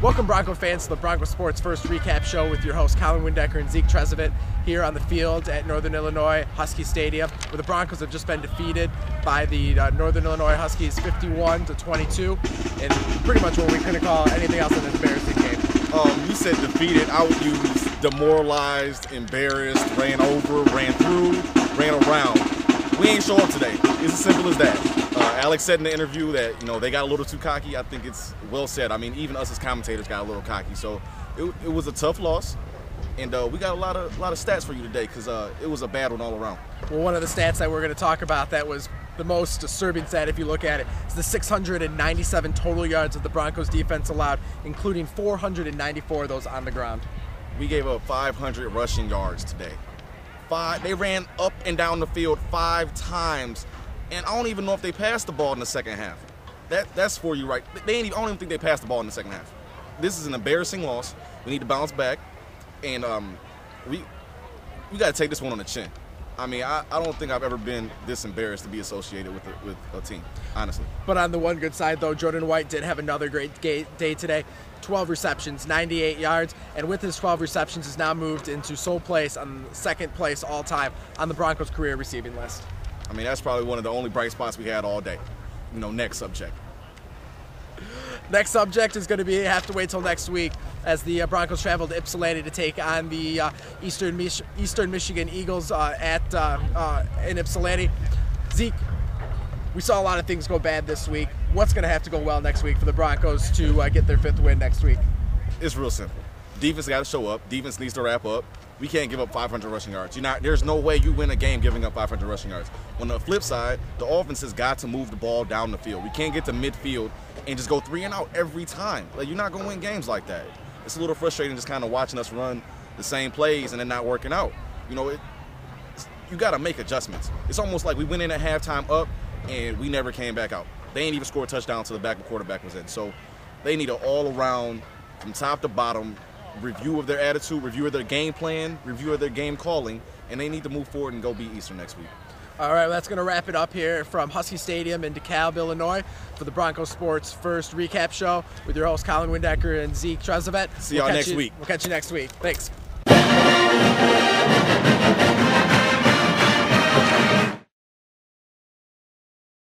Welcome, Bronco fans, to the Bronco Sports First Recap Show with your hosts Colin Windecker and Zeke Trezevit here on the field at Northern Illinois Husky Stadium, where the Broncos have just been defeated by the Northern Illinois Huskies 51-22, and pretty much what we couldn't call anything else than an embarrassing game. You said defeated. I would use demoralized, embarrassed, ran over, ran through, ran around. We ain't show up today. It's as simple as that. Alex said in the interview that they got a little too cocky. I think it's well said. I mean, even us as commentators got a little cocky. So it was a tough loss, and we got a lot of stats for you today because it was a bad one all around. Well, one of the stats that we're going to talk about that was the most disturbing stat, if you look at it, is the 697 total yards that the Broncos defense allowed, including 494 of those on the ground. We gave up 500 rushing yards today. They ran up and down the field 5 times, and I don't even know if they passed the ball in the second half. That's for you, right? I don't even think they passed the ball in the second half. This is an embarrassing loss. We need to bounce back, and we got to take this one on the chin. I mean, I don't think I've ever been this embarrassed to be associated with a team, honestly. But on the one good side, though, Jordan White did have another great day today. 12 receptions, 98 yards, and with his 12 receptions, has now moved into sole place on second place all time on the Broncos' career receiving list. I mean, that's probably one of the only bright spots we had all day. Next subject. Next subject is going to have to wait till next week as the Broncos travel to Ypsilanti to take on the Eastern Michigan Eagles in Ypsilanti. Zeke, we saw a lot of things go bad this week. What's going to have to go well next week for the Broncos to get their 5th win next week? It's real simple. Defense got to show up. Defense needs to wrap up. We can't give up 500 rushing yards. There's no way you win a game giving up 500 rushing yards. On the flip side, the offense has got to move the ball down the field. We can't get to midfield and just go 3 and out every time. You're not going to win games like that. It's a little frustrating just kind of watching us run the same plays and then not working out. You got to make adjustments. It's almost like we went in at halftime up and we never came back out. They ain't even scored a touchdown until the back quarterback was in. So they need an all-around, from top to bottom, review of their attitude, review of their game plan, review of their game calling, and they need to move forward and go beat Eastern next week. All right, that's going to wrap it up here from Husky Stadium in DeKalb, Illinois, for the Broncos Sports First Recap Show with your hosts Colin Windecker and Zeke Trezevit. See y'all next week. We'll catch you next week. Thanks.